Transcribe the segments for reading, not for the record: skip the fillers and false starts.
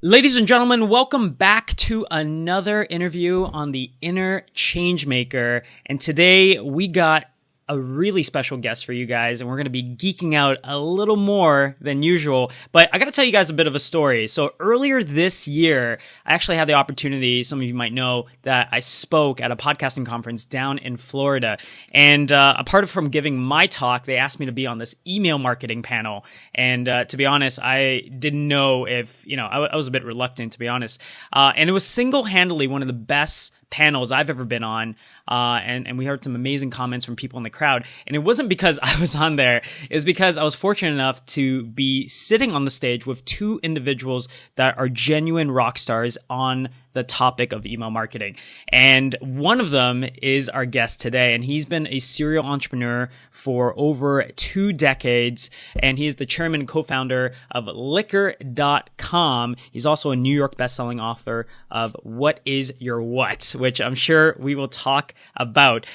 Ladies and gentlemen, welcome back to another interview on the Inner Changemaker. And today we got a really special guest for you guys, and we're going to be geeking out a little more than usual. But I got to tell you guys a bit of a story. So earlier this year, I actually had the opportunity, some of you might know, that I spoke at a podcasting conference down in Florida. And apart from giving my talk, they asked me to be on this email marketing panel. And to be honest, I didn't know if, I was a bit reluctant, to be honest. And it was single-handedly one of the best panels I've ever been on. And we heard some amazing comments from people in the crowd. And it wasn't because I was on there. It was because I was fortunate enough to be sitting on the stage with two individuals that are genuine rock stars on the topic of email marketing. And one of them is our guest today, and he's been a serial entrepreneur for over 2 decades, and he is the chairman and co-founder of Liquor.com. He's also a New York bestselling author of What Is Your What, which I'm sure we will talk about.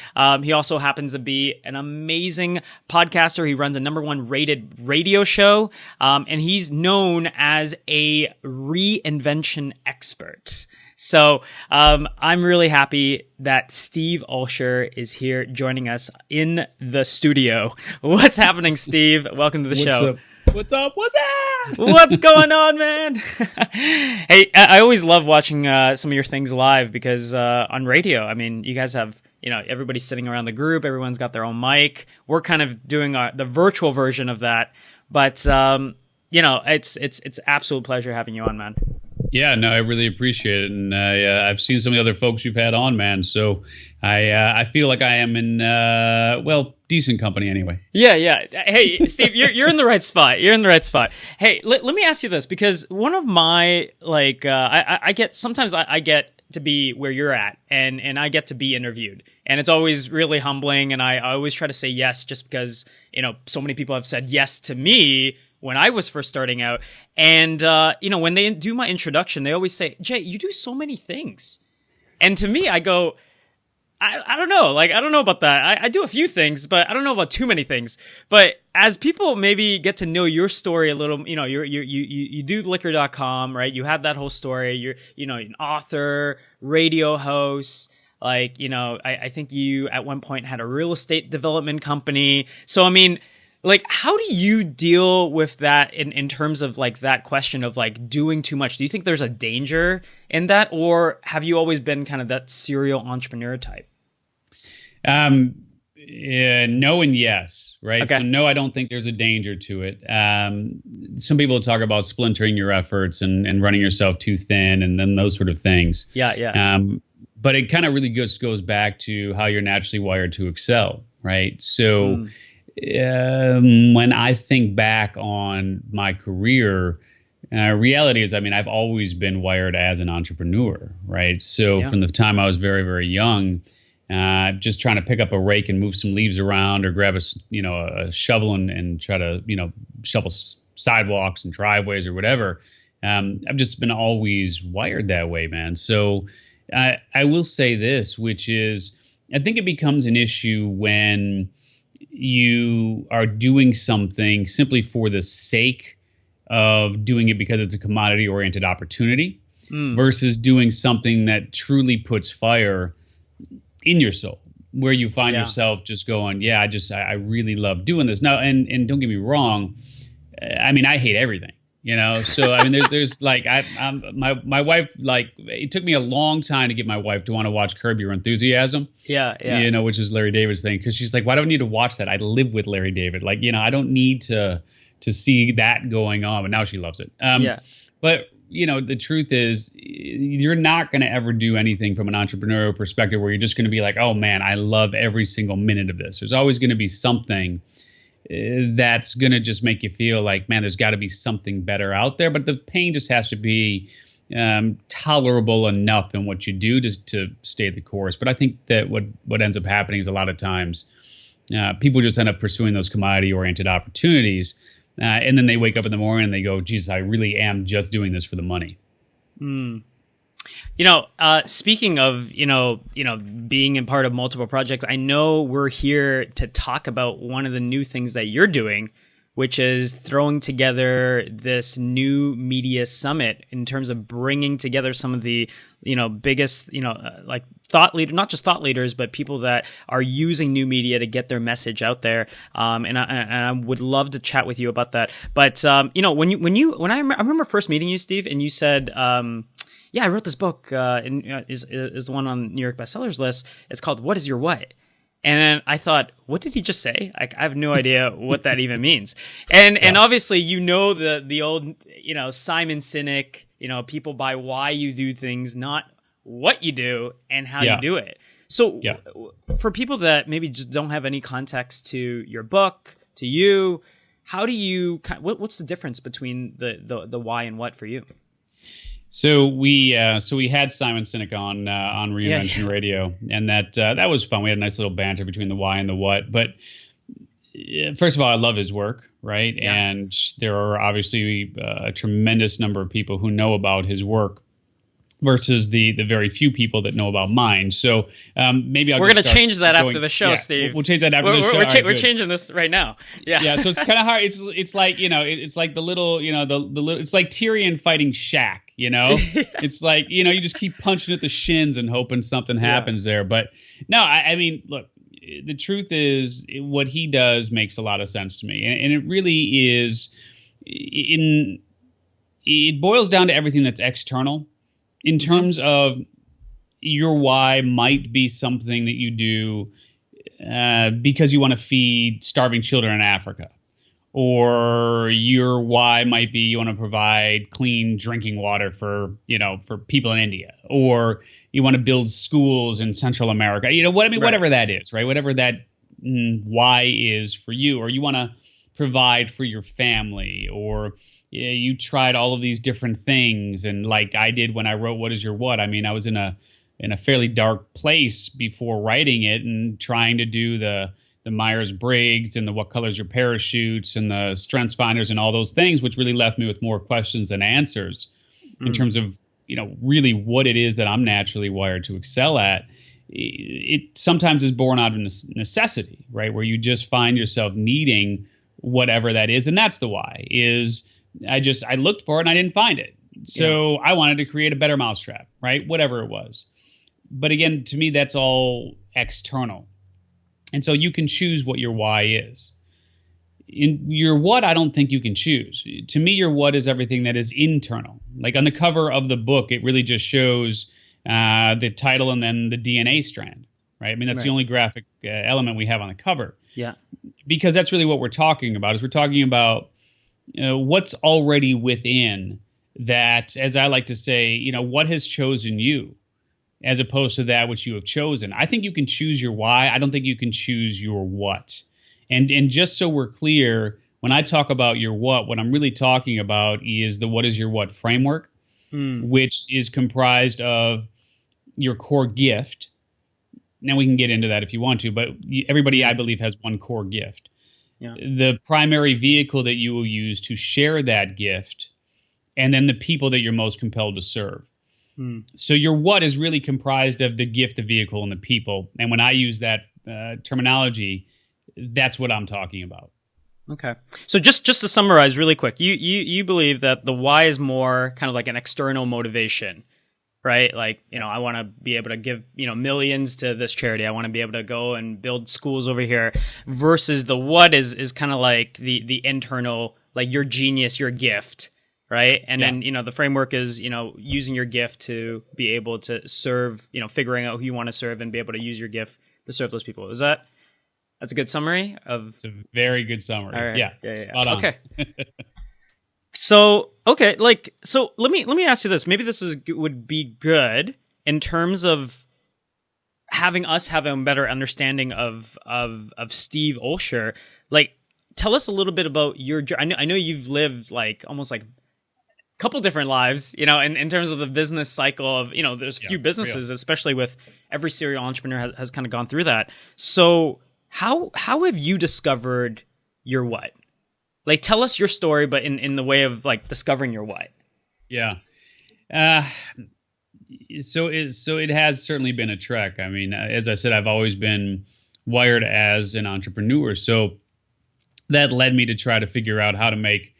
He also happens to be an amazing podcaster. He runs a #1 rated radio show, and he's known as a reinvention expert. So I'm really happy that Steve Olsher is here joining us in the studio. What's happening, Steve? Welcome to the show. What's up? What's going on, man? Hey, I always love watching some of your things live because on radio, I mean, you guys have, everybody's sitting around the group. Everyone's got their own mic. We're kind of doing the virtual version of that. But, it's absolute pleasure having you on, man. Yeah, no, I really appreciate it, and I've seen some of the other folks you've had on, man. So I feel like I am in decent company anyway. Yeah. Hey, Steve, you're in the right spot. You're in the right spot. Hey, let me ask you this, because one of my I get to be where you're at, and I get to be interviewed, and it's always really humbling, and I always try to say yes, just because so many people have said yes to me when I was first starting out. And, when they do my introduction, they always say, Jay, you do so many things. And to me, I go, I don't know. I don't know about that. I do a few things, but I don't know about too many things. But as people maybe get to know your story a little, you do Liquor.com, right? You have that whole story. You're, an author, radio host. I think you at one point had a real estate development company. So, I mean, how do you deal with that in terms of that question of doing too much? Do you think there's a danger in that, or have you always been kind of that serial entrepreneur type? Yeah, no and yes, right? Okay. So no, I don't think there's a danger to it. Some people talk about splintering your efforts and running yourself too thin and then those sort of things. Yeah. But it kind of really just goes back to how you're naturally wired to excel, right? So when I think back on my career, reality is, I've always been wired as an entrepreneur, right? So from the time I was very, very young, just trying to pick up a rake and move some leaves around, or grab a shovel and try to, shovel sidewalks and driveways or whatever. I've just been always wired that way, man. So I will say this, which is, I think it becomes an issue when you are doing something simply for the sake of doing it because it's a commodity-oriented opportunity versus doing something that truly puts fire in your soul, where you find yourself just going, I really love doing this. Now, and don't get me wrong, I hate everything. So there's my wife, it took me a long time to get my wife to want to watch Curb Your Enthusiasm. Yeah. Which is Larry David's thing, because she's like, why do I need to watch that? I live with Larry David. I don't need to see that going on. But now she loves it. But the truth is, you're not going to ever do anything from an entrepreneurial perspective where you're just going to be like, oh man, I love every single minute of this. There's always going to be something that's going to just make you feel like, man, there's got to be something better out there. But the pain just has to be tolerable enough in what you do to stay the course. But I think that what ends up happening is a lot of times people just end up pursuing those commodity-oriented opportunities. And then they wake up in the morning and they go, Jesus, I really am just doing this for the money. Speaking of, being in part of multiple projects, I know we're here to talk about one of the new things that you're doing, which is throwing together this new media summit in terms of bringing together some of the, biggest, like thought leader, not just thought leaders, but people that are using new media to get their message out there. And I would love to chat with you about that. But, I remember first meeting you, Steve, and you said, yeah, I wrote this book, is the one on New York bestsellers list. It's called What is Your What? And I thought, what did he just say? I have no idea what that even means. And obviously, the old, Simon Sinek, people buy why you do things, not what you do and how you do it. So for people that maybe just don't have any context to your book, to you, how do you, what's the difference between the why and what for you? So we had Simon Sinek on Reinvention Radio, and that was fun. We had a nice little banter between the why and the what. But first of all, I love his work, right? Yeah. And there are obviously a tremendous number of people who know about his work versus the very few people that know about mine. So we're going to change that after the show, Steve. We'll change that after the show. We're changing this right now. Yeah. Yeah. So it's kind of hard. It's like it's like the little the little. It's like Tyrion fighting Shaq. It's like you just keep punching at the shins and hoping something happens there. But no, I mean, look, the truth is what he does makes a lot of sense to me, and it really is. It boils down to everything that's external. In terms of your why might be something that you do because you want to feed starving children in Africa, or your why might be you want to provide clean drinking water for people in India, or you want to build schools in Central America. Whatever that is, right? Whatever that why is for you, or you want to provide for your family, or you tried all of these different things. And like I did when I wrote What is Your What? I mean, I was in a fairly dark place before writing it and trying to do the Myers-Briggs and the What Color's Your Parachutes and the Strengths Finders and all those things, which really left me with more questions than answers in terms of, really what it is that I'm naturally wired to excel at. It sometimes is born out of necessity, right? Where you just find yourself needing whatever that is. And that's the why is I looked for it and I didn't find it. So I wanted to create a better mousetrap, right? Whatever it was. But again, to me, that's all external. And so you can choose what your why is. In your what, I don't think you can choose. To me, your what is everything that is internal. Like on the cover of the book, it really just shows the title and then the DNA strand, right? I mean, that's the only graphic element we have on the cover. Yeah. Because that's really what we're talking about, is we're talking about what's already within that, as I like to say, what has chosen you as opposed to that which you have chosen. I think you can choose your why. I don't think you can choose your what. And just so we're clear, when I talk about your what I'm really talking about is the What is Your What framework, which is comprised of your core gift. Now we can get into that if you want to, but everybody, I believe, has one core gift. Yeah. The primary vehicle that you will use to share that gift, and then the people that you're most compelled to serve. So your what is really comprised of the gift, the vehicle, and the people. And when I use that terminology, that's what I'm talking about. Okay. So just to summarize really quick, you believe that the why is more kind of like an external motivation, right? Like, I want to be able to give, millions to this charity. I want to be able to go and build schools over here, versus the what is kind of like the internal, like your genius, your gift, right? And then, the framework is, using your gift to be able to serve, figuring out who you want to serve and be able to use your gift to serve those people. That's a good summary of... It's a very good summary. All right. Yeah. Spot on. Okay. So let me ask you this. Maybe this would be good in terms of having a better understanding of Steve Olsher. Like, tell us a little bit about your... I know you've lived like almost like a couple different lives, in terms of the business cycle of, there's a few businesses, especially with every serial entrepreneur has kind of gone through that. So how have you discovered your what? Like, tell us your story, but in the way of like discovering your what. Yeah. So it has certainly been a trek. I mean, as I said, I've always been wired as an entrepreneur. So that led me to try to figure out how to make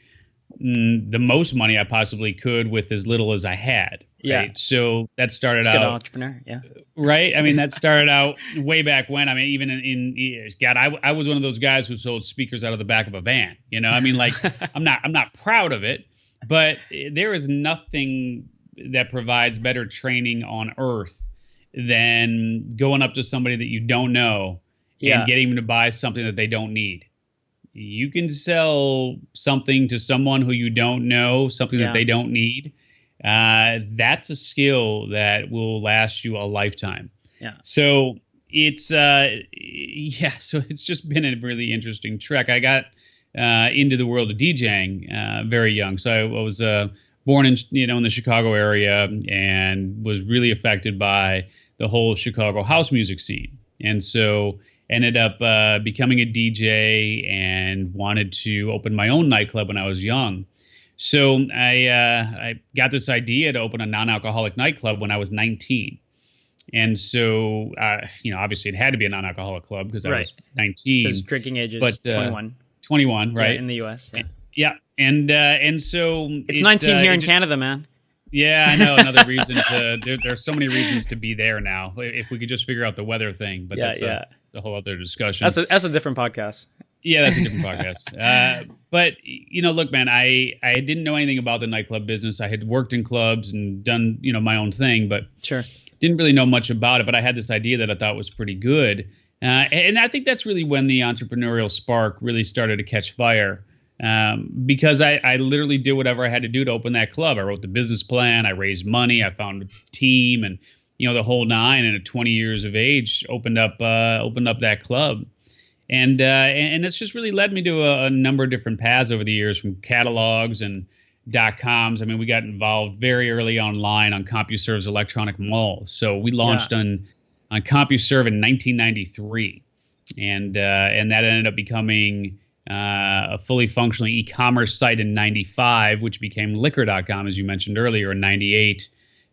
the most money I possibly could with as little as I had. Right. Yeah. So that started It's a good out. entrepreneur. Yeah. Right. I mean, that started out way back when. I mean, even in God, I was one of those guys who sold speakers out of the back of a van. You know, I mean, like I'm not proud of it, but there is nothing that provides better training on earth than going up to somebody that you don't know and getting them to buy something that they don't need. You can sell something to someone who you don't know, something that they don't need. That's a skill that will last you a lifetime. Yeah. So it's so it's just been a really interesting trek. I got into the world of DJing very young. So I was born in in the Chicago area and was really affected by the whole Chicago house music scene. And so ended up becoming a DJ and wanted to open my own nightclub when I was young. So I got this idea to open a non-alcoholic nightclub when I was 19. And so, obviously it had to be a non-alcoholic club because I was 19. Because drinking age is 21. 21, right? Yeah, in the U.S. Yeah. And so it's 19 here in Canada, man. Yeah, I know. Another reason to there's so many reasons to be there now. If we could just figure out the weather thing, but that's a whole other discussion. That's a different podcast. Yeah, that's a different podcast. But look, man, I didn't know anything about the nightclub business. I had worked in clubs and done my own thing, but didn't really know much about it. But I had this idea that I thought was pretty good, and I think that's really when the entrepreneurial spark really started to catch fire. Because I literally did whatever I had to do to open that club. I wrote the business plan, I raised money, I found a team, and the whole nine. And at 20 years of age, opened up that club, and it's just really led me to a number of different paths over the years, from catalogs and .coms. I mean, we got involved very early online on CompuServe's electronic mall. So we launched on CompuServe in 1993, and that ended up becoming a fully functional e-commerce site in 95, which became liquor.com, as you mentioned earlier, in 98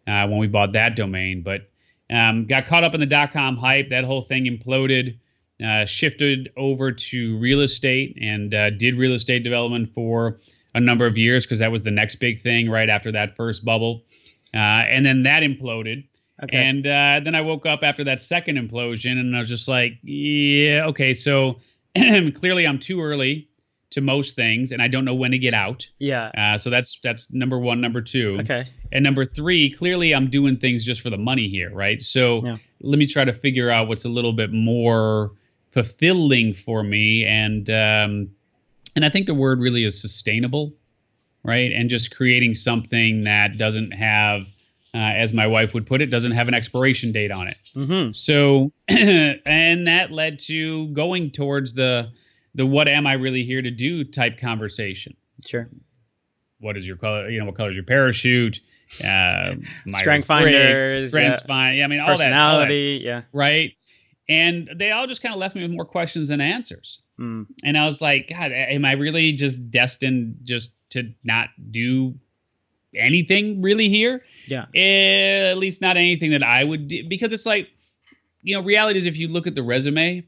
when we bought that domain. But got caught up in the .com hype. That whole thing imploded, shifted over to real estate, and did real estate development for a number of years because that was the next big thing right after that first bubble. And then that imploded. Okay. And then I woke up after that second implosion, and I was just like, yeah, okay, so clearly I'm too early to most things, and I don't know when to get out. Yeah. So that's number one. Number two. Okay. And number three, clearly I'm doing things just for the money here, right? So let me try to figure out what's a little bit more fulfilling for me, and I think the word really is sustainable, right? And just creating something that doesn't have, as my wife would put it, doesn't have an expiration date on it. Mm-hmm. So, and that led to going towards the what am I really here to do type conversation. Sure. What is your color? What color is your parachute? Strength finders. Strengths find. Yeah, I mean, personality. All that, right. And they all just kind of left me with more questions than answers. Mm. And I was like, God, am I really just destined just to not do anything really here? Yeah. At least not anything that I would do, because it's like, reality is, if you look at the resume, a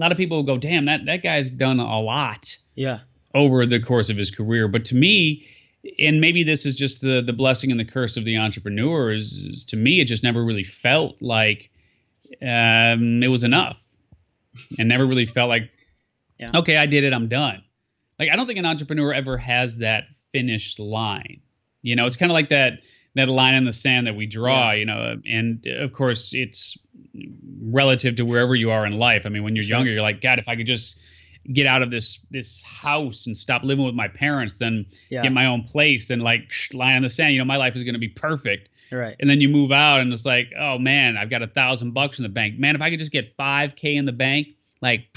lot of people will go, damn, that guy's done a lot over the course of his career. But to me, and maybe this is just the blessing and the curse of the entrepreneur, is to me, it just never really felt like it was enough, and never really felt like, okay, I did it, I'm done. Like, I don't think an entrepreneur ever has that finished line. It's kind of like that line in the sand that we draw, and of course it's relative to wherever you are in life. I mean, when you're younger, you're like, God, if I could just get out of this house and stop living with my parents, then get my own place, then like lie in the sand, my life is going to be perfect. Right. And then you move out and it's like, oh man, I've got $1,000 in the bank. Man, if I could just get $5,000 in the bank, like,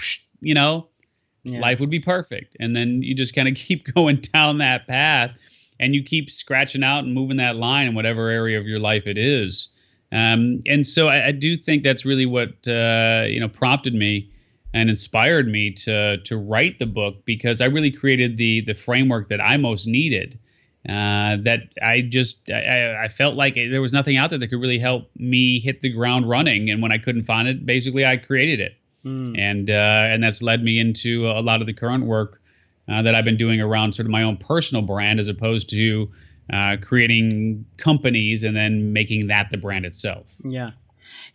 life would be perfect. And then you just kind of keep going down that path, and you keep scratching out and moving that line in whatever area of your life it is. And so I do think that's really what prompted me and inspired me to write the book, because I really created the framework that I most needed. That I felt like there was nothing out there that could really help me hit the ground running. And when I couldn't find it, basically I created it. And that's led me into a lot of the current work that I've been doing around sort of my own personal brand, as opposed to creating companies and then making that the brand itself. Yeah.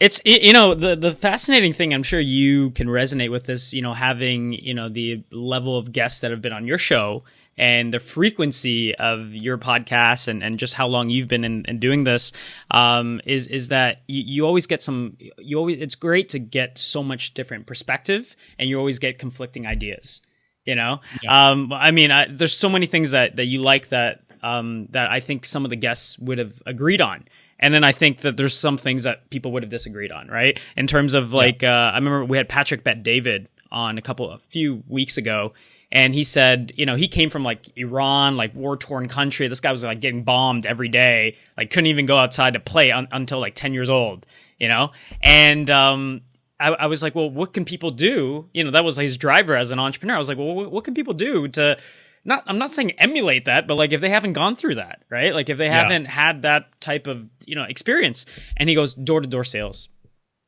It's, you know, the fascinating thing, I'm sure you can resonate with this, you know, having, you know, the level of guests that have been on your show and the frequency of your podcast and just how long you've been in doing this, is that you always get it's great to get so much different perspective, and you always get conflicting ideas, you know? Yeah. I mean, there's so many things that you like that I think some of the guests would have agreed on. And then I think that there's some things that people would have disagreed on, right? In terms of like, I remember we had Patrick Bet-David on a few weeks ago, and he said, you know, he came from like Iran, like war-torn country. This guy was like getting bombed every day, like couldn't even go outside to play until like 10 years old, you know? And I was like, well, what can people do? You know, that was his driver as an entrepreneur. I was like, well, what can people do to... I'm not saying emulate that, but like if they haven't gone through that, right? Like if they haven't had that type of, you know, experience. And he goes, door-to-door sales.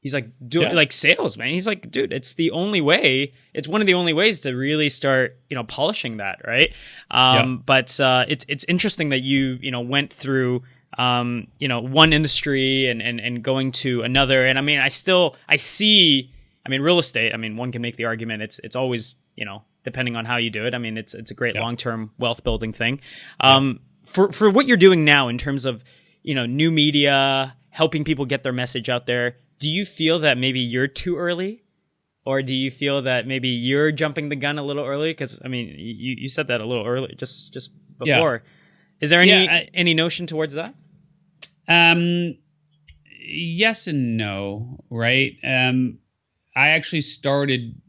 He's like, like sales, man. He's like, dude, it's the only way. It's one of the only ways to really start, you know, polishing that, right? But it's interesting that you know, went through, you know, one industry and going to another. And I mean, I see, I mean, real estate, I mean, one can make the argument it's always, you know, depending on how you do it. I mean, it's a great long-term wealth building thing. For what you're doing now in terms of, you know, new media, helping people get their message out there, do you feel that maybe you're too early? Or do you feel that maybe you're jumping the gun a little early? Because, I mean, you said that a little early, just before. Yeah. Is there any notion towards that? Yes and no, right? I actually started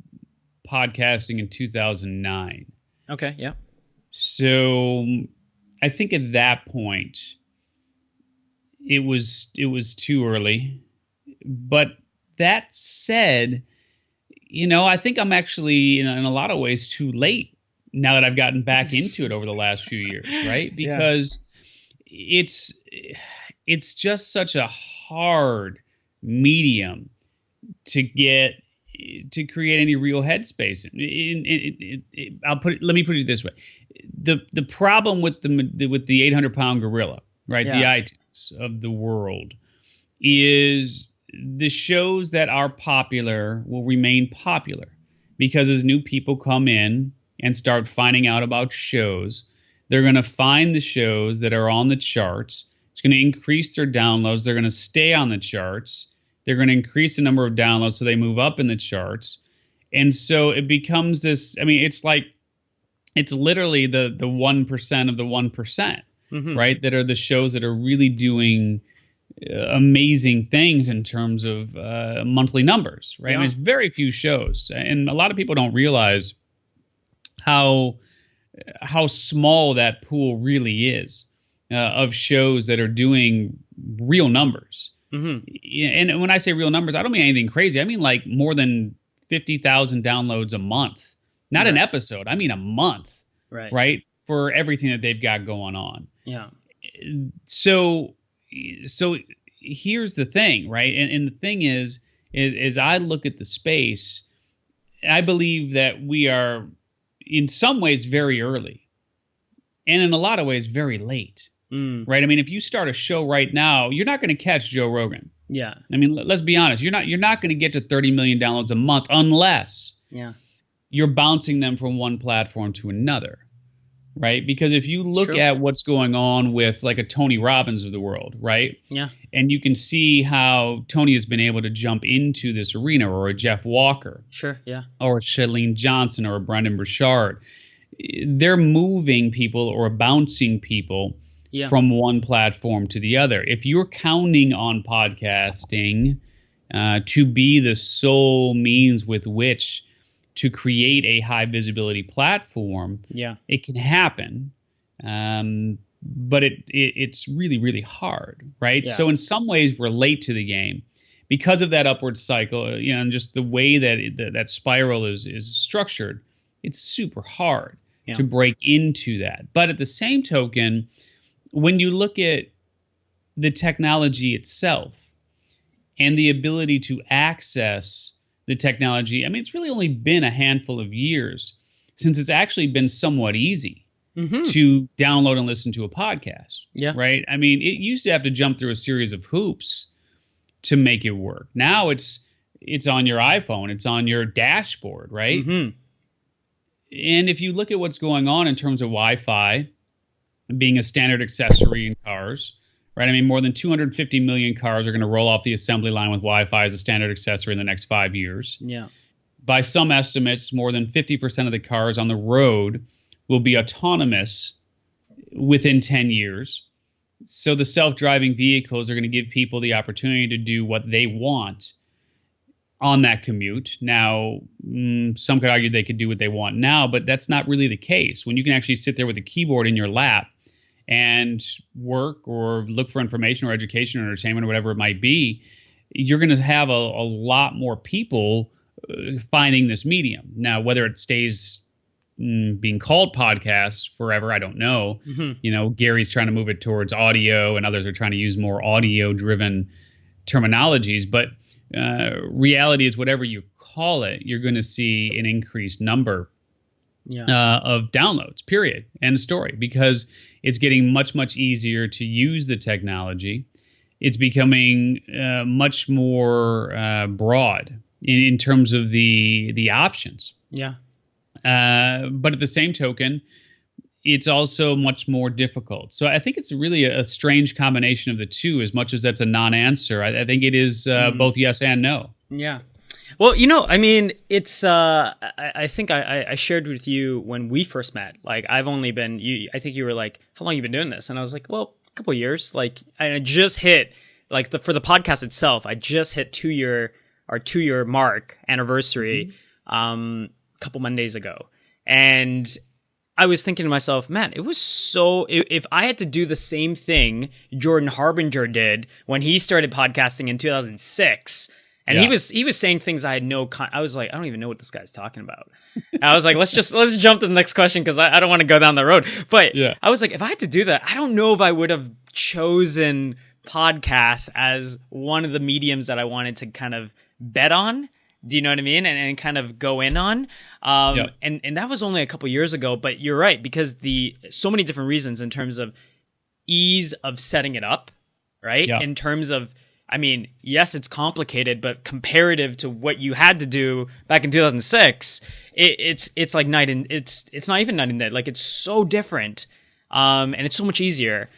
podcasting in 2009. Okay, yeah. So I think at that point it was too early. But that said, you know, I think I'm actually in a lot of ways too late now that I've gotten back into it over the last few years, right? Because it's just such a hard medium to create any real headspace. Let me put it this way: the problem with the 800-pound gorilla, right? The iTunes of the world, is the shows that are popular will remain popular because as new people come in and start finding out about shows, they're going to find the shows that are on the charts. It's going to increase their downloads. They're going to stay on the charts. They're going to increase the number of downloads so they move up in the charts. And so it becomes this, I mean, it's literally the 1% of the 1%, right? That are the shows that are really doing amazing things in terms of monthly numbers, right? I mean, there's very few shows. And a lot of people don't realize how small that pool really is of shows that are doing real numbers. And when I say real numbers, I don't mean anything crazy. I mean like more than 50,000 downloads a month, not an episode. I mean a month, right? For everything that they've got going on. Yeah. So here's the thing, right? And the thing is I look at the space, I believe that we are in some ways very early, and in a lot of ways very late. Right? I mean, if you start a show right now, you're not going to catch Joe Rogan. Yeah. I mean, let's be honest. You're not going to get to 30 million downloads a month unless you're bouncing them from one platform to another. Right? Because if you look at what's going on with like a Tony Robbins of the world, right? Yeah. And you can see how Tony has been able to jump into this arena, or a Jeff Walker. Sure. Yeah. Or a Chalene Johnson, or a Brendan Burchard. They're moving people or bouncing people from one platform to the other. If you're counting on podcasting to be the sole means with which to create a high visibility platform, it can happen. But it's really, really hard, right? Yeah. So in some ways we're late to the game because of that upward cycle, you know, and just the way that that spiral is structured. It's super hard to break into that. But at the same token, when you look at the technology itself and the ability to access the technology, I mean, it's really only been a handful of years since it's actually been somewhat easy to download and listen to a podcast. Yeah. Right. I mean, it used to have to jump through a series of hoops to make it work. Now it's on your iPhone. It's on your dashboard. Right. And if you look at what's going on in terms of Wi-Fi being a standard accessory in cars, right? I mean, more than 250 million cars are going to roll off the assembly line with Wi-Fi as a standard accessory in the next 5 years. Yeah. By some estimates, more than 50% of the cars on the road will be autonomous within 10 years. So the self-driving vehicles are going to give people the opportunity to do what they want on that commute. Now, some could argue they could do what they want now, but that's not really the case. When you can actually sit there with a keyboard in your lap and work or look for information or education or entertainment or whatever it might be, you're going to have a lot more people finding this medium. Now, whether it stays being called podcasts forever, I don't know. You know, Gary's trying to move it towards audio and others are trying to use more audio-driven terminologies. But reality is whatever you call it, you're going to see an increased number of downloads, period, end of story, because it's getting much, much easier to use the technology. It's becoming much more broad in terms of the options. Yeah. But at the same token, it's also much more difficult. So I think it's really a strange combination of the two, as much as that's a non-answer. I think it is both yes and no. Yeah. Well, you know, I mean, it's, I think I shared with you when we first met, like, I've only been, I think you were like, how long have you been doing this? And I was like, well, a couple of years. Like, I just hit, like, for the podcast itself, I just hit 2-year mark anniversary, a couple Mondays ago. And I was thinking to myself, man, it was so, if I had to do the same thing Jordan Harbinger did when he started podcasting in 2006, and he was saying things I had I was like, I don't even know what this guy's talking about. And I was like, let's jump to the next question, because I don't want to go down the road. But I was like, if I had to do that, I don't know if I would have chosen podcasts as one of the mediums that I wanted to kind of bet on. Do you know what I mean? And kind of go in on. And that was only a couple years ago, but you're right, because so many different reasons in terms of ease of setting it up, right? In terms of, I mean, yes, it's complicated, but comparative to what you had to do back in 2006, it's like night and it's not even night and day. Like, it's so different, and it's so much easier.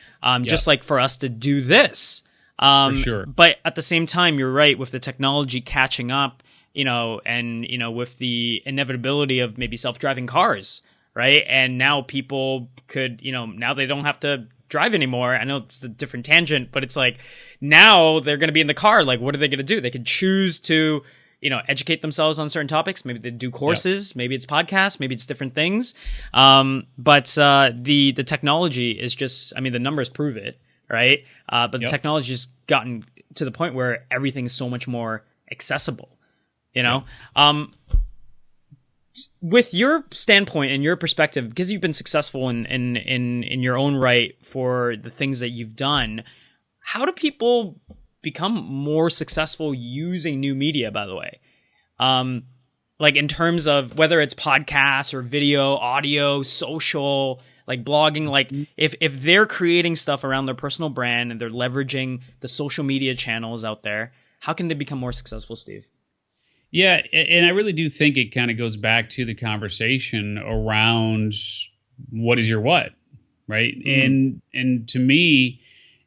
Just like for us to do this, for sure. But at the same time, you're right, with the technology catching up, you know, and you know, with the inevitability of maybe self-driving cars, right? And now people could, you know, now they don't have to drive anymore. I know it's a different tangent, but it's like now they're going to be in the car. Like, what are they going to do? They could choose to, you know, educate themselves on certain topics. Maybe they do courses. Maybe it's podcasts. Maybe it's different things. But the technology is just, I mean, the numbers prove it, right? But the technology has gotten to the point where everything's so much more accessible, you know? With your standpoint and your perspective, because you've been successful in your own right for the things that you've done, how do people become more successful using new media, by the way? Like, in terms of whether it's podcasts or video, audio, social, like blogging, like if they're creating stuff around their personal brand and they're leveraging the social media channels out there, how can they become more successful, Steve? Yeah, and I really do think it kind of goes back to the conversation around what is your what, right? And to me,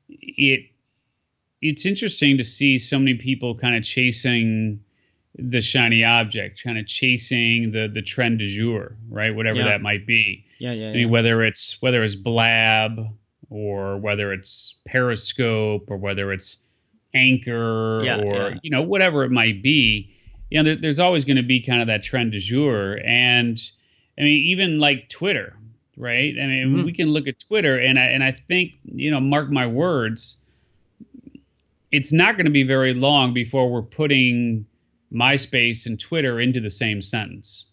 it's interesting to see so many people kind of chasing the shiny object, kind of chasing the trend du jour, right? Whatever that might be. I mean, whether it's Blab, or whether it's Periscope, or whether it's Anchor, or you know, whatever it might be. You know, there's always going to be kind of that trend du jour. And I mean, even like Twitter, right? I mean, we can look at Twitter, and I think, you know, mark my words, it's not going to be very long before we're putting MySpace and Twitter into the same sentence.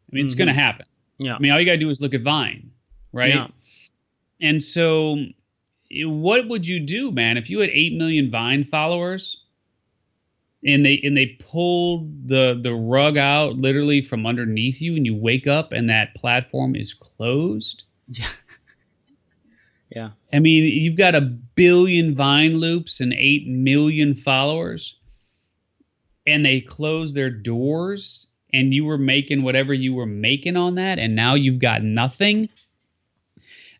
I mean, it's going to happen. I mean, all you got to do is look at Vine, right? And so what would you do, man, if you had 8 million Vine followers? and they pulled the rug out literally from underneath you, and you wake up and that platform is closed. Yeah. Yeah. I mean, you've got 1 billion Vine loops and 8 million followers, and they closed their doors, and you were making whatever you were making on that, and now you've got nothing.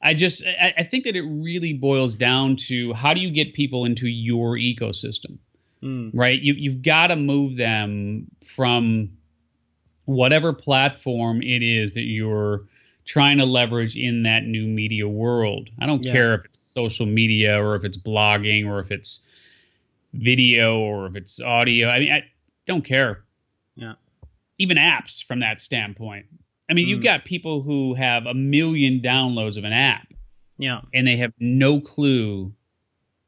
I think that it really boils down to, how do you get people into your ecosystem, right? You've got to move them from whatever platform it is that you're trying to leverage in that new media world. I don't care if it's social media or if it's blogging or if it's video or if it's audio. I mean, I don't care. Yeah. Even apps from that standpoint. I mean, you've got people who have 1 million downloads of an app. Yeah. And they have no clue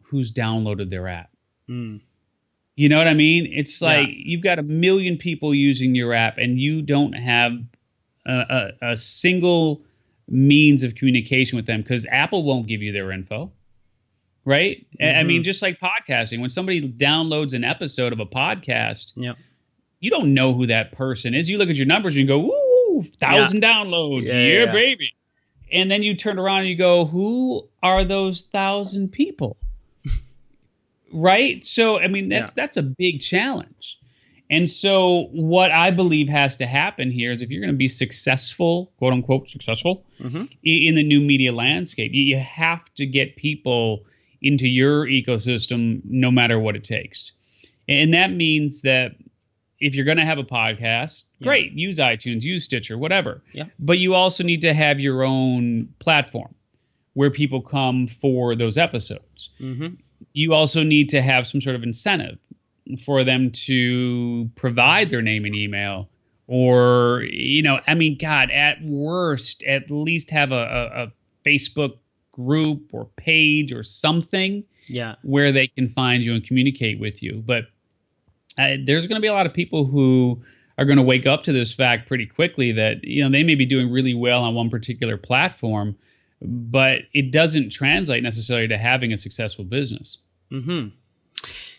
who's downloaded their app. You know what I mean? It's like you've got 1 million people using your app, and you don't have a single means of communication with them, because Apple won't give you their info. Right? I mean, just like podcasting, when somebody downloads an episode of a podcast, you don't know who that person is. You look at your numbers and you go, woo, 1,000 downloads. Yeah, baby. And then you turn around and you go, who are those 1,000 people? Right? So, I mean, that's a big challenge. And so what I believe has to happen here is, if you're going to be successful, quote unquote, successful in the new media landscape, you have to get people into your ecosystem no matter what it takes. And that means that if you're going to have a podcast, great, use iTunes, use Stitcher, whatever. Yeah. But you also need to have your own platform where people come for those episodes. You also need to have some sort of incentive for them to provide their name and email, or, you know, I mean, God, at worst, at least have a Facebook group or page or something where they can find you and communicate with you. But there's going to be a lot of people who are going to wake up to this fact pretty quickly that, you know, they may be doing really well on one particular platform, but it doesn't translate necessarily to having a successful business.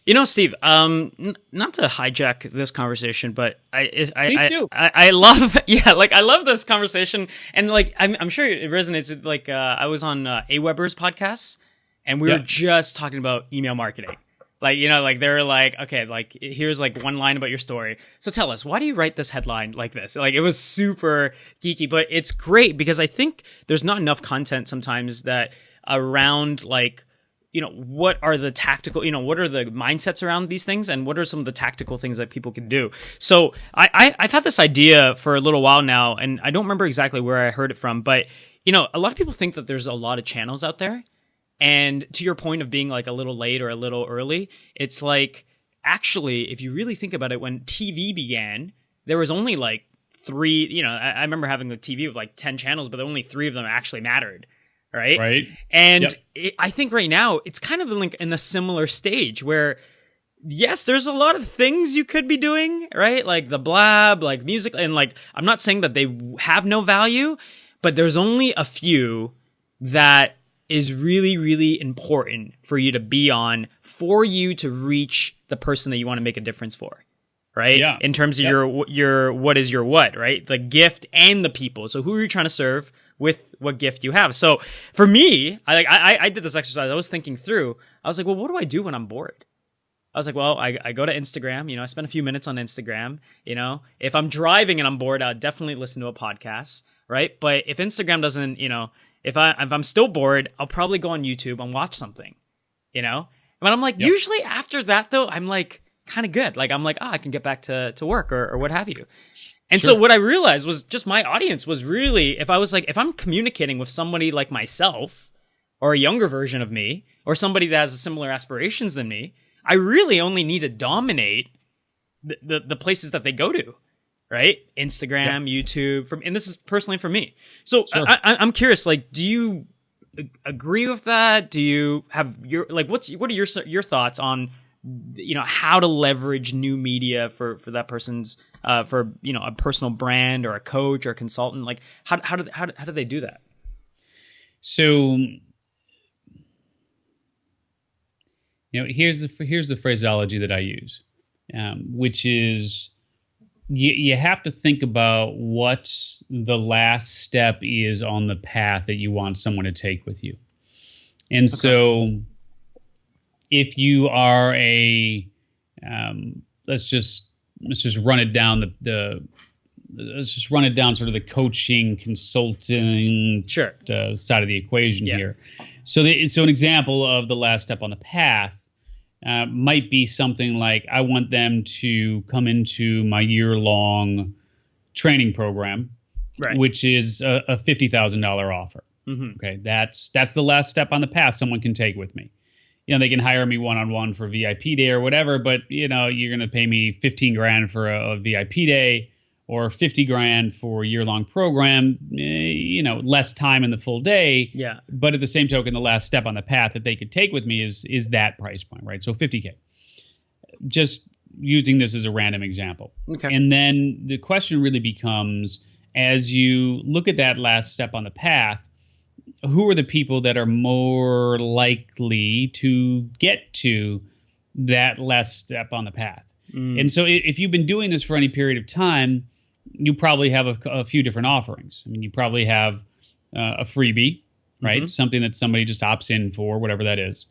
You know, Steve, not to hijack this conversation, but I love, I love this conversation, and like I'm sure it resonates with, like, I was on AWeber's podcast, and we were just talking about email marketing. Like, you know, like they're like, okay, like here's like one line about your story. So tell us, why do you write this headline like this? Like, it was super geeky, but it's great because I think there's not enough content sometimes that around, like, you know, what are the tactical, you know, what are the mindsets around these things, and what are some of the tactical things that people can do? So I've had this idea for a little while now, and I don't remember exactly where I heard it from, but, you know, a lot of people think that there's a lot of channels out there. And to your point of being like a little late or a little early, it's like, actually, if you really think about it, when TV began, there was only like 3, you know, I remember having the TV with like 10 channels, but only 3 of them actually mattered. Right. And I think right now it's kind of like in a similar stage where, yes, there's a lot of things you could be doing, right? Like the blab, like music. And like, I'm not saying that they have no value, but there's only a few that is really, really important for you to be on, for you to reach the person that you want to make a difference for. Right. Yeah. In terms of your what is your what, right? The gift and the people. So who are you trying to serve with what gift you have? So for me, I did this exercise. I was thinking through. I was like, well, what do I do when I'm bored? I was like, well, I go to Instagram. You know, I spend a few minutes on Instagram. You know, if I'm driving and I'm bored, I'll definitely listen to a podcast. Right. But if Instagram doesn't, you know, if I'm still bored, I'll probably go on YouTube and watch something. You know, but I'm like, usually after that though, I'm like kind of good. Like, I'm like, I can get back to work or what have you. And so what I realized was just my audience was really, if I'm communicating with somebody like myself or a younger version of me or somebody that has similar aspirations than me, I really only need to dominate the places that they go to, right? Instagram, YouTube, and this is personally for me. So I'm curious, like, do you agree with that? Do you have what are your thoughts on, you know, how to leverage new media for that person's for, you know, a personal brand or a coach or a consultant? Like, how do they do that? So, you know, here's the phraseology that I use, which is you have to think about what the last step is on the path that you want someone to take with you. And so if you are a let's just run it down let's just run it down sort of the coaching consulting side of the equation here. So an example of the last step on the path might be something like, I want them to come into my year-long training program, which is a $50,000 offer. Okay, that's the last step on the path someone can take with me. They can hire me one-on-one for a VIP day or whatever, but you're going to pay me $15,000 for a VIP day, or $50,000 for a year-long program, less time in the full day. Yeah. But at the same token, the last step on the path that they could take with me is that price point, right? So $50K. Just using this as a random example. Okay. And then the question really becomes, as you look at that last step on the path, who are the people that are more likely to get to that last step on the path? And so if you've been doing this for any period of time, you probably have a few different offerings. I mean, you probably have a freebie, right? Something that somebody just opts in for, whatever that is.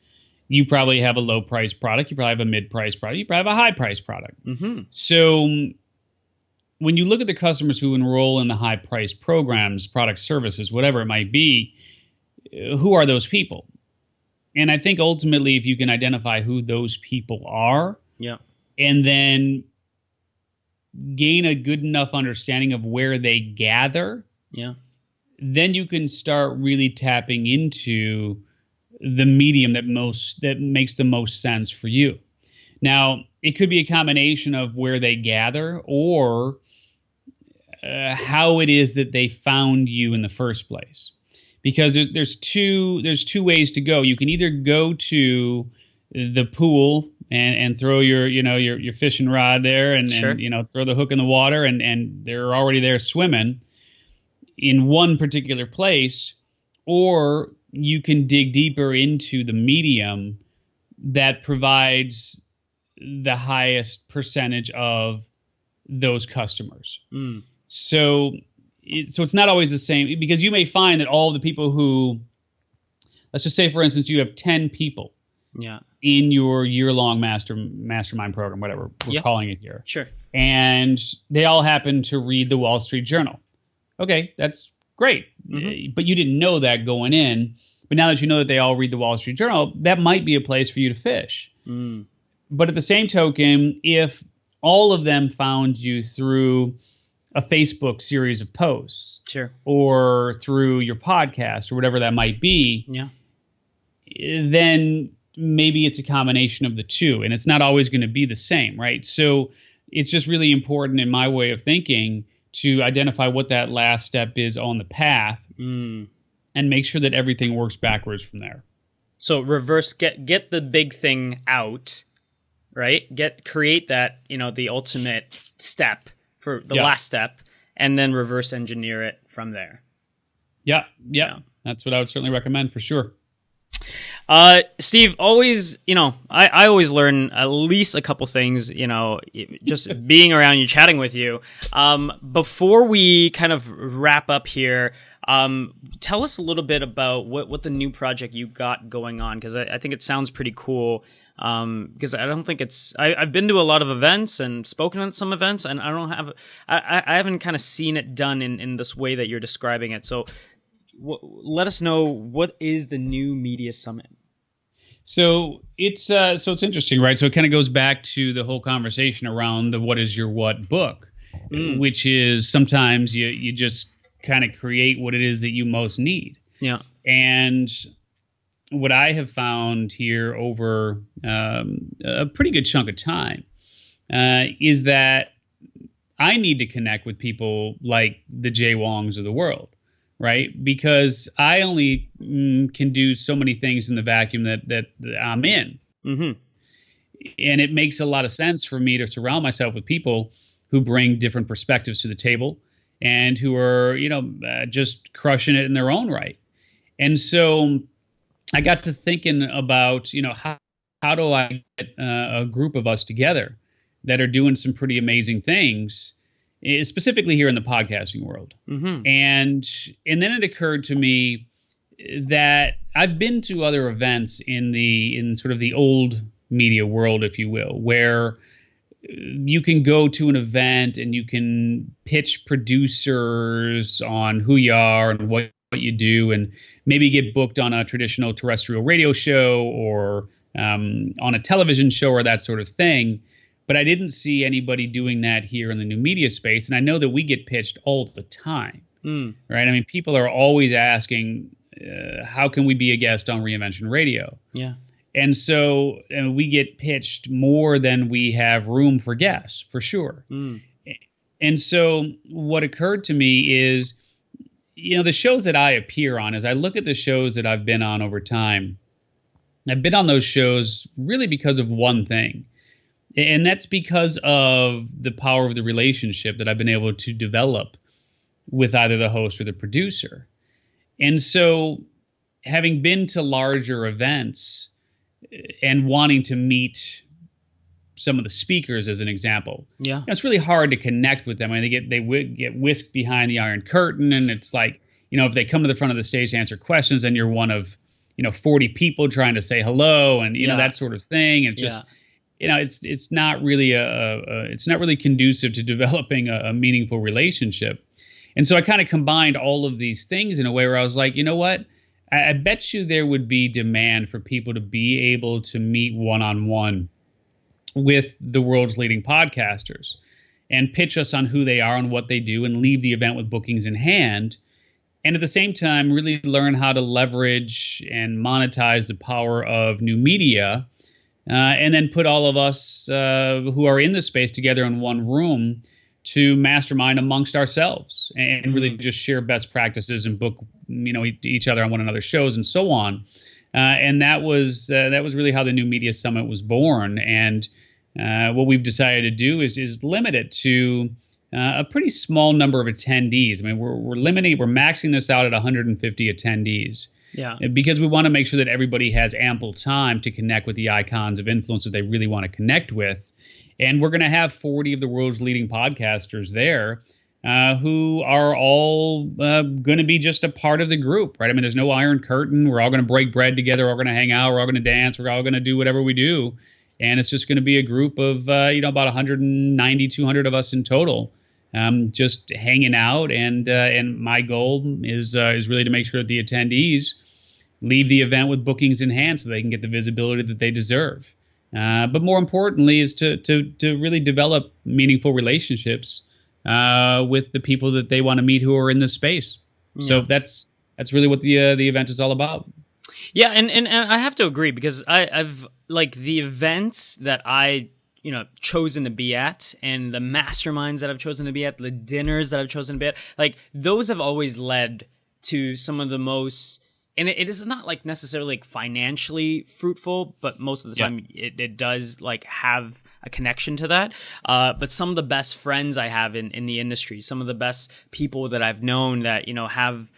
You probably have a low price product. You probably have a mid price product. You probably have a high price product. So when you look at the customers who enroll in the high price programs, products, services, whatever it might be, who are those people? And I think ultimately, if you can identify who those people are, and then gain a good enough understanding of where they gather, then you can start really tapping into the medium that makes the most sense for you. Now, it could be a combination of where they gather or how it is that they found you in the first place. Because there's two ways to go. You can either go to the pool and throw your fishing rod there and throw the hook in the water and they're already there swimming in one particular place, or you can dig deeper into the medium that provides the highest percentage of those customers. So it's not always the same, because you may find that all the people who, let's just say, for instance, you have 10 people in your year-long mastermind program, whatever we're calling it here. Sure. And they all happen to read the Wall Street Journal. Okay, that's great. But you didn't know that going in. But now that you know that they all read the Wall Street Journal, that might be a place for you to fish. But at the same token, if all of them found you through a Facebook series of posts, or through your podcast or whatever that might be, then maybe it's a combination of the two, and it's not always going to be the same, right? So it's just really important, in my way of thinking, to identify what that last step is on the path, and make sure that everything works backwards from there. So reverse, get the big thing out, right? Create that, the ultimate step for the last step, and then reverse engineer it from there. Yeah. That's what I would certainly recommend for sure. Steve, always, I always learn at least a couple things, just being around you, chatting with you. Before we kind of wrap up here, tell us a little bit about what the new project you got going on, because I think it sounds pretty cool. Because I don't think I've been to a lot of events and spoken at some events, and I haven't kind of seen it done in this way that you're describing it. So let us know, what is the new media summit? So it's interesting, right? So it kind of goes back to the whole conversation around the What Is Your What book, which is sometimes you just kind of create what it is that you most need. Yeah. And what I have found here over a pretty good chunk of time is that I need to connect with people like the JayWongs of the world, right? Because I only can do so many things in the vacuum that I'm in. And it makes a lot of sense for me to surround myself with people who bring different perspectives to the table and who are, just crushing it in their own right. And so I got to thinking about, how do I get a group of us together that are doing some pretty amazing things, specifically here in the podcasting world. Mm-hmm. And then it occurred to me that I've been to other events in sort of the old media world, if you will, where you can go to an event and you can pitch producers on who you are and what you do, and maybe get booked on a traditional terrestrial radio show or on a television show or that sort of thing. But I didn't see anybody doing that here in the new media space. And I know that we get pitched all the time, right? I mean, people are always asking, how can we be a guest on Reinvention Radio? Yeah. And so we get pitched more than we have room for guests, for sure. And so what occurred to me is, the shows that I appear on, as I look at the shows that I've been on over time, I've been on those shows really because of one thing. And that's because of the power of the relationship that I've been able to develop with either the host or the producer. And so having been to larger events and wanting to meet some of the speakers, as an example, it's really hard to connect with them. I mean, they get whisked behind the Iron Curtain, and it's like, if they come to the front of the stage to answer questions, and you're one of 40 people trying to say hello, and that sort of thing. And just it's not really it's not really conducive to developing a meaningful relationship. And so I kind of combined all of these things in a way where I was like, you know what? I bet you there would be demand for people to be able to meet one-on-one with the world's leading podcasters and pitch us on who they are and what they do, and leave the event with bookings in hand. And at the same time, really learn how to leverage and monetize the power of new media, and then put all of us who are in the space together in one room to mastermind amongst ourselves and really just share best practices and book, each other on one another's shows and so on. And that was really how the New Media Summit was born. And what we've decided to do is limit it to a pretty small number of attendees. I mean, we're maxing this out at 150 attendees. Yeah. Because we want to make sure that everybody has ample time to connect with the icons of influence that they really want to connect with. And we're going to have 40 of the world's leading podcasters there who are all going to be just a part of the group, right? I mean, there's no Iron Curtain. We're all going to break bread together. We're all going to hang out. We're all going to dance. We're all going to do whatever we do. And it's just going to be a group of, about 190, 200 of us in total, just hanging out. And my goal is really to make sure that the attendees leave the event with bookings in hand so they can get the visibility that they deserve. But more importantly is to really develop meaningful relationships with the people that they want to meet who are in this space. Yeah. So that's really what the event is all about. Yeah, and I have to agree, because I've like the events that I chosen to be at, and the masterminds that I've chosen to be at, the dinners that I've chosen to be at, like those have always led to some of the most. And it is not like necessarily like financially fruitful, but most of the time it does like have a connection to that. But some of the best friends I have in the industry, some of the best people that I've known that, have,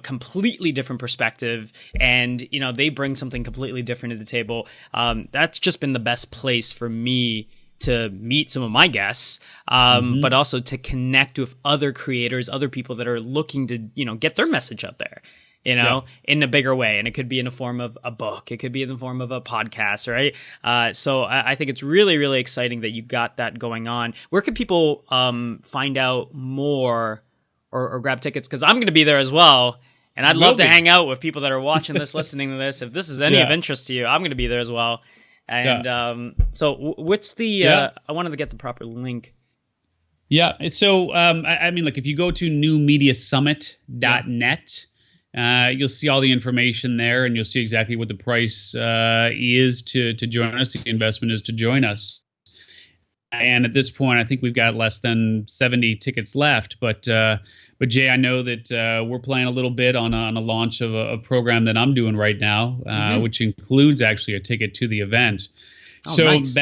completely different perspective, and, they bring something completely different to the table. That's just been the best place for me to meet some of my guests, but also to connect with other creators, other people that are looking to, get their message out there. In a bigger way. And it could be in the form of a book. It could be in the form of a podcast, right? So I think it's really, really exciting that you got that going on. Where can people find out more or grab tickets? Because I'm going to be there as well. And I'd love to hang out with people that are watching this, listening to this. If this is any of interest to you, I'm going to be there as well. And so what's the, I wanted to get the proper link. Yeah. So, I mean, look, if you go to newmediasummit.net, you'll see all the information there, and you'll see exactly what the price is to join us. The investment is to join us. And at this point, I think we've got less than 70 tickets left. But Jay, I know that we're playing a little bit on a launch of a program that I'm doing right now, which includes actually a ticket to the event. Oh, so nice.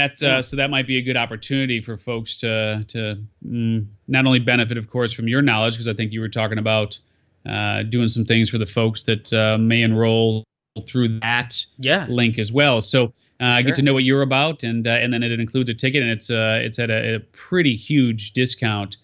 So that might be a good opportunity for folks to not only benefit, of course, from your knowledge, because I think you were talking about doing some things for the folks that may enroll through that link as well. So Get to know what you're about, and then it includes a ticket, and it's at a pretty huge discount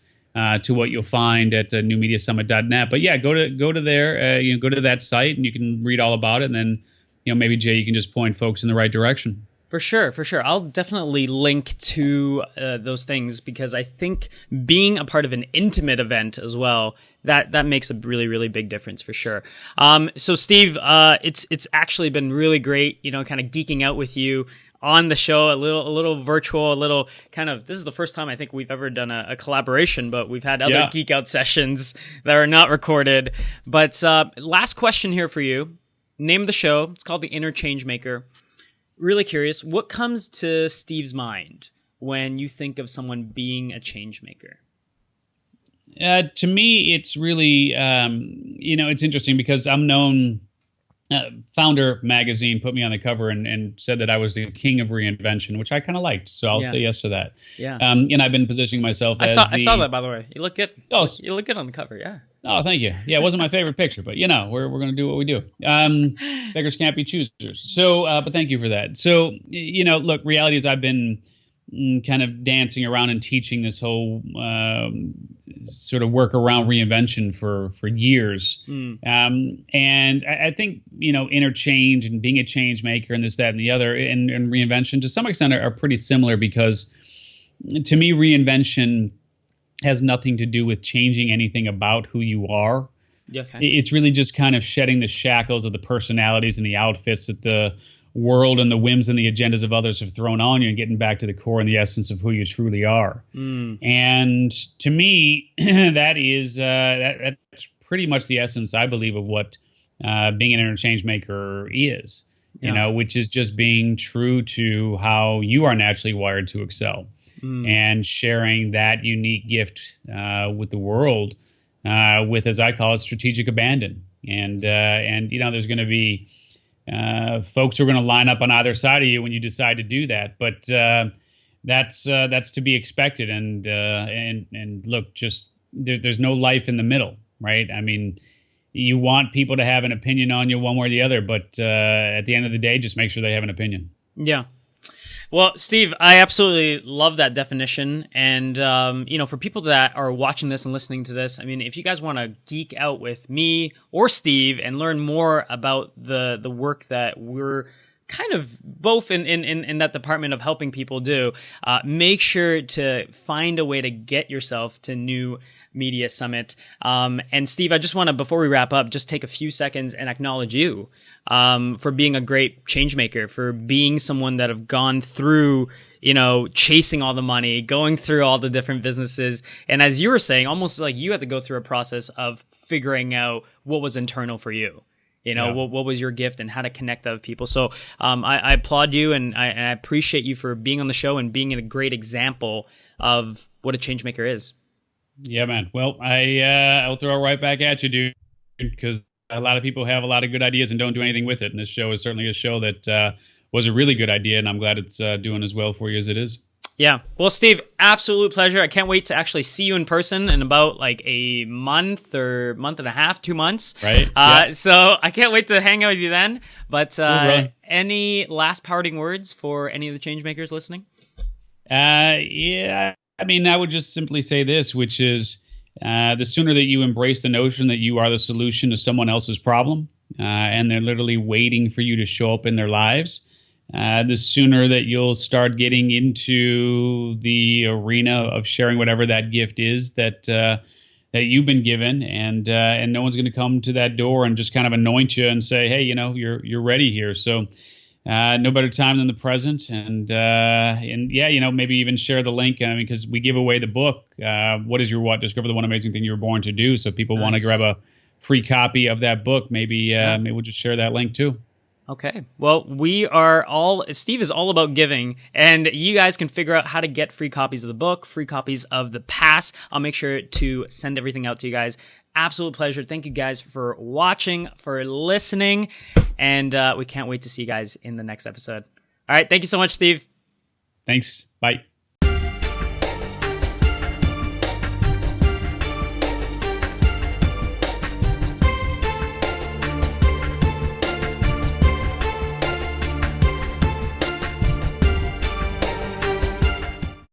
to what you'll find at newmediasummit.net. But yeah, go to there, go to that site, and you can read all about it, and then maybe Jay, you can just point folks in the right direction. For sure. I'll definitely link to those things, because I think being a part of an intimate event as well, that makes a really, really big difference for sure. So Steve, it's actually been really great, kind of geeking out with you on the show, a little virtual, a little kind of, this is the first time I think we've ever done a collaboration, but we've had other geek out sessions that are not recorded. But last question here for you. Name of the show, it's called the Interchange Maker. Really curious, what comes to Steve's mind when you think of someone being a change maker? To me, it's really, it's interesting because I'm known, Founder magazine put me on the cover and said that I was the king of reinvention, which I kind of liked. So I'll say yes to that. Yeah. And I've been positioning myself I saw that, by the way. You look good. Oh, you look good on the cover, yeah. Oh, thank you. Yeah, it wasn't my favorite picture, but we're going to do what we do. Beggars can't be choosers. So, but thank you for that. So, look, reality is I've been kind of dancing around and teaching this whole sort of work around reinvention for years. And I think, interchange and being a change maker and this, that, and the other, and reinvention to some extent are pretty similar, because to me, reinvention has nothing to do with changing anything about who you are. Okay. It's really just kind of shedding the shackles of the personalities and the outfits that the world and the whims and the agendas of others have thrown on you, and getting back to the core and the essence of who you truly are. And to me, that's pretty much the essence, I believe, of what being an interchange maker is, which is just being true to how you are naturally wired to excel. And sharing that unique gift with the world with, as I call it, strategic abandon. And there's going to be folks who are going to line up on either side of you when you decide to do that. But that's to be expected. And look, just there's no life in the middle, right? I mean, you want people to have an opinion on you one way or the other, but at the end of the day, just make sure they have an opinion. Yeah. Well, Steve, I absolutely love that definition. And, for people that are watching this and listening to this, I mean, if you guys want to geek out with me or Steve and learn more about the work that we're kind of both in that department of helping people do, make sure to find a way to get yourself to New Media Summit. And Steve, I just want to, before we wrap up, just take a few seconds and acknowledge you for being a great change maker, for being someone that have gone through, chasing all the money, going through all the different businesses. And as you were saying, almost like you had to go through a process of figuring out what was internal for you. What was your gift and how to connect with people. So I applaud you, and I appreciate you for being on the show and being a great example of what a change maker is. Yeah, man. Well, I'll throw it right back at you, dude, because a lot of people have a lot of good ideas and don't do anything with it. And this show is certainly a show that was a really good idea, and I'm glad it's doing as well for you as it is. Yeah. Well, Steve, absolute pleasure. I can't wait to actually see you in person in about like a month or month and a half, 2 months. Right. So I can't wait to hang out with you then. But any last parting words for any of the change makers listening? Yeah. I mean, I would just simply say this, which is the sooner that you embrace the notion that you are the solution to someone else's problem, and they're literally waiting for you to show up in their lives, the sooner that you'll start getting into the arena of sharing whatever that gift is that you've been given, and no one's going to come to that door and just kind of anoint you and say, hey, you're ready here. So no better time than the present, and maybe even share the link. I mean, because we give away the book. What is your what? Discover the one amazing thing you were born to do. So if people want to grab a free copy of that book, maybe we'll just share that link too. Okay. Well, Steve is all about giving, and you guys can figure out how to get free copies of the book, free copies of the pass. I'll make sure to send everything out to you guys. Absolute pleasure. Thank you guys for watching, for listening, and we can't wait to see you guys in the next episode. All right. Thank you so much, Steve. Thanks. Bye.